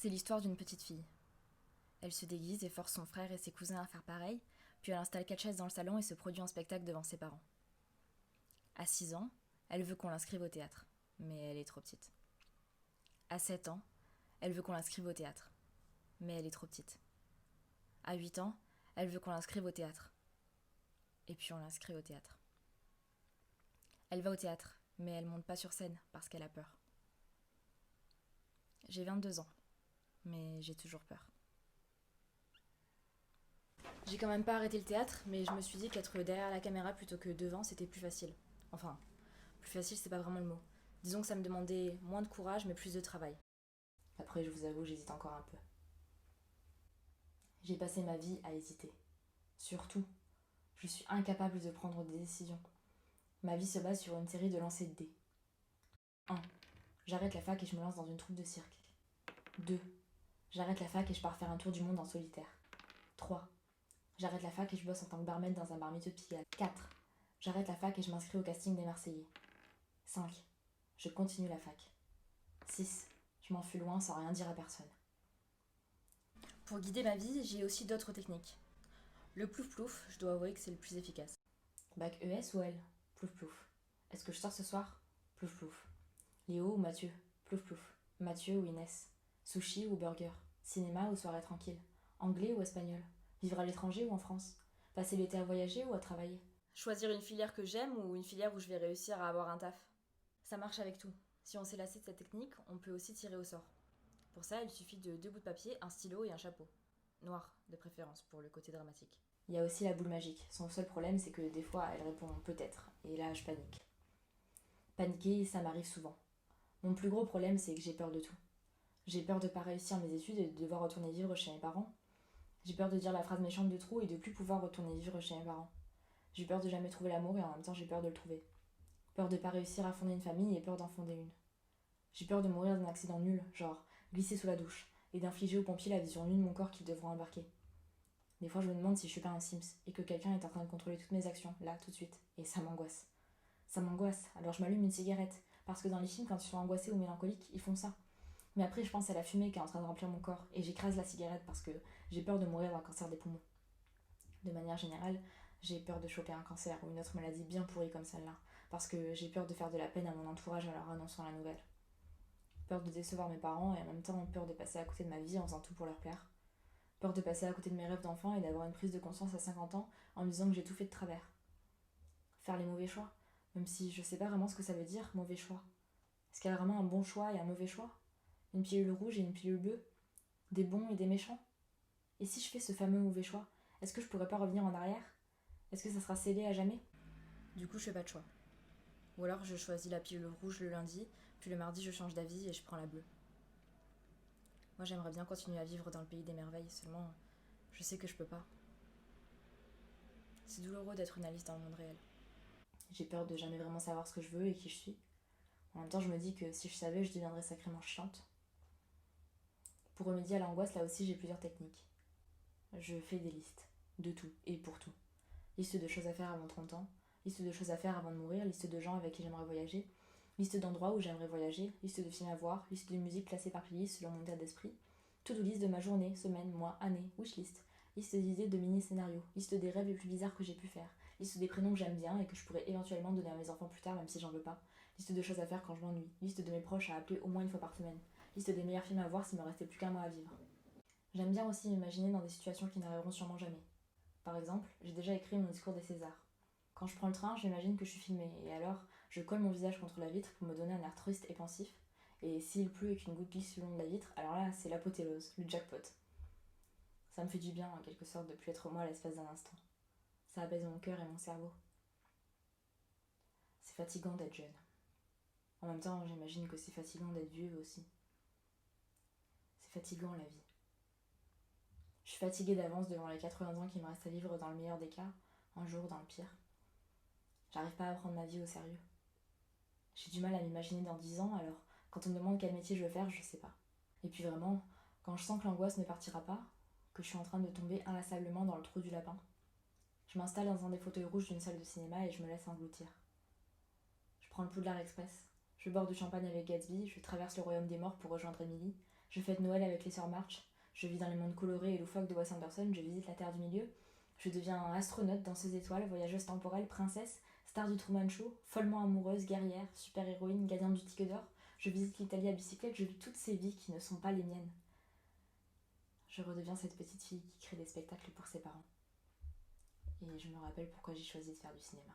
C'est l'histoire d'une petite fille. Elle se déguise et force son frère et ses cousins à faire pareil, puis elle installe 4 chaises dans le salon et se produit en spectacle devant ses parents. À 6 ans, elle veut qu'on l'inscrive au théâtre, mais elle est trop petite. À 7 ans, elle veut qu'on l'inscrive au théâtre, mais elle est trop petite. À 8 ans, elle veut qu'on l'inscrive au théâtre. Et puis on l'inscrit au théâtre. Elle va au théâtre, mais elle monte pas sur scène parce qu'elle a peur. J'ai 22 ans, mais j'ai toujours peur. J'ai quand même pas arrêté le théâtre, mais je me suis dit qu'être derrière la caméra plutôt que devant, c'était plus facile. Enfin, plus facile, c'est pas vraiment le mot. Disons que ça me demandait moins de courage, mais plus de travail. Après, je vous avoue, j'hésite encore un peu. J'ai passé ma vie à hésiter. Surtout, je suis incapable de prendre des décisions. Ma vie se base sur une série de lancers de dés. 1. J'arrête la fac et je me lance dans une troupe de cirque. 2. J'arrête la fac et je pars faire un tour du monde en solitaire. 3. J'arrête la fac et je bosse en tant que barmaid dans un bar miteux de Pigalle. 4. J'arrête la fac et je m'inscris au casting des Marseillais. 5. Je continue la fac. 6. Je m'enfuis loin sans rien dire à personne. Pour guider ma vie, j'ai aussi d'autres techniques. Le plouf-plouf, je dois avouer que c'est le plus efficace. Bac ES ou L? Plouf-plouf. Est-ce que je sors ce soir? Plouf-plouf. Léo ou Mathieu? Plouf-plouf. Mathieu ou Inès? Sushi ou burger? Cinéma ou soirée tranquille? Anglais ou espagnol? Vivre à l'étranger ou en France? Passer l'été à voyager ou à travailler? Choisir une filière que j'aime ou une filière où je vais réussir à avoir un taf? Ça marche avec tout. Si on s'est lassé de cette technique, on peut aussi tirer au sort. Pour ça, il suffit de 2 bouts de papier, un stylo et un chapeau. Noir, de préférence, pour le côté dramatique. Il y a aussi la boule magique. Son seul problème, c'est que des fois, elle répond peut-être. Et là, je panique. Paniquer, ça m'arrive souvent. Mon plus gros problème, c'est que j'ai peur de tout. J'ai peur de pas réussir mes études et de devoir retourner vivre chez mes parents. J'ai peur de dire la phrase méchante de trop et de plus pouvoir retourner vivre chez mes parents. J'ai peur de jamais trouver l'amour et en même temps j'ai peur de le trouver. Peur de pas réussir à fonder une famille et peur d'en fonder une. J'ai peur de mourir d'un accident nul, genre glisser sous la douche, et d'infliger aux pompiers la vision nue de mon corps qu'ils devront embarquer. Des fois je me demande si je suis pas un Sims et que quelqu'un est en train de contrôler toutes mes actions, là, tout de suite. Et ça m'angoisse. Ça m'angoisse, alors je m'allume une cigarette. Parce que dans les films, quand ils sont angoissés ou mélancoliques, ils font ça. Mais après, je pense à la fumée qui est en train de remplir mon corps et j'écrase la cigarette parce que j'ai peur de mourir d'un cancer des poumons. De manière générale, j'ai peur de choper un cancer ou une autre maladie bien pourrie comme celle-là, parce que j'ai peur de faire de la peine à mon entourage en leur annonçant la nouvelle. Peur de décevoir mes parents et en même temps peur de passer à côté de ma vie en faisant tout pour leur plaire. Peur de passer à côté de mes rêves d'enfant et d'avoir une prise de conscience à 50 ans en me disant que j'ai tout fait de travers. Faire les mauvais choix, même si je sais pas vraiment ce que ça veut dire, mauvais choix. Est-ce qu'il y a vraiment un bon choix et un mauvais choix? Une pilule rouge et une pilule bleue? Des bons et des méchants? Et si je fais ce fameux mauvais choix, est-ce que je pourrais pas revenir en arrière? Est-ce que ça sera scellé à jamais? Du coup, je fais pas de choix. Ou alors je choisis la pilule rouge le lundi, puis le mardi je change d'avis et je prends la bleue. Moi j'aimerais bien continuer à vivre dans le pays des merveilles, seulement je sais que je peux pas. C'est douloureux d'être une Alice dans le monde réel. J'ai peur de jamais vraiment savoir ce que je veux et qui je suis. En même temps, je me dis que si je savais, je deviendrais sacrément chiante. Pour remédier à l'angoisse, là aussi, j'ai plusieurs techniques. Je fais des listes. De tout et pour tout. Liste de choses à faire avant 30 ans, liste de choses à faire avant de mourir, liste de gens avec qui j'aimerais voyager, liste d'endroits où j'aimerais voyager, liste de films à voir, liste de musique classée par playlist selon mon état d'esprit, to-do list de ma journée, semaine, mois, année, wishlist, liste d'idées de mini-scénarios, liste des rêves les plus bizarres que j'ai pu faire, liste des prénoms que j'aime bien et que je pourrais éventuellement donner à mes enfants plus tard même si j'en veux pas, liste de choses à faire quand je m'ennuie, liste de mes proches à appeler au moins une fois par semaine, liste des meilleurs films à voir s'il me restait plus qu'un mois à vivre. J'aime bien aussi m'imaginer dans des situations qui n'arriveront sûrement jamais. Par exemple, j'ai déjà écrit mon discours des Césars. Quand je prends le train, j'imagine que je suis filmée, et alors je colle mon visage contre la vitre pour me donner un air triste et pensif, et s'il pleut et qu'une goutte glisse le long de la vitre, alors là, c'est l'apothéose, le jackpot. Ça me fait du bien, en quelque sorte, de plus être moi à l'espace d'un instant. Ça apaise mon cœur et mon cerveau. C'est fatigant d'être jeune. En même temps, j'imagine que c'est fatigant d'être vieux aussi. C'est fatigant la vie. Je suis fatiguée d'avance devant les 80 ans qui me restent à vivre dans le meilleur des cas, un jour dans le pire. J'arrive pas à prendre ma vie au sérieux. J'ai du mal à m'imaginer dans 10 ans, alors quand on me demande quel métier je veux faire, je sais pas. Et puis vraiment, quand je sens que l'angoisse ne partira pas, que je suis en train de tomber inlassablement dans le trou du lapin, je m'installe dans un des fauteuils rouges d'une salle de cinéma et je me laisse engloutir. Je prends le Poudlard Express, je bois du champagne avec Gatsby, je traverse le royaume des morts pour rejoindre Emily, Je fête Noël avec les sœurs March. Je vis dans les mondes colorés et loufoques de Wes Anderson. Je visite la Terre du Milieu. Je deviens astronaute, danseuse étoile, voyageuse temporelle, princesse, star du Truman Show, follement amoureuse, guerrière, super-héroïne, gagnante du Tigre d'Or. Je visite l'Italie à bicyclette. Je vis toutes ces vies qui ne sont pas les miennes. Je redeviens cette petite fille qui crée des spectacles pour ses parents. Et je me rappelle pourquoi j'ai choisi de faire du cinéma.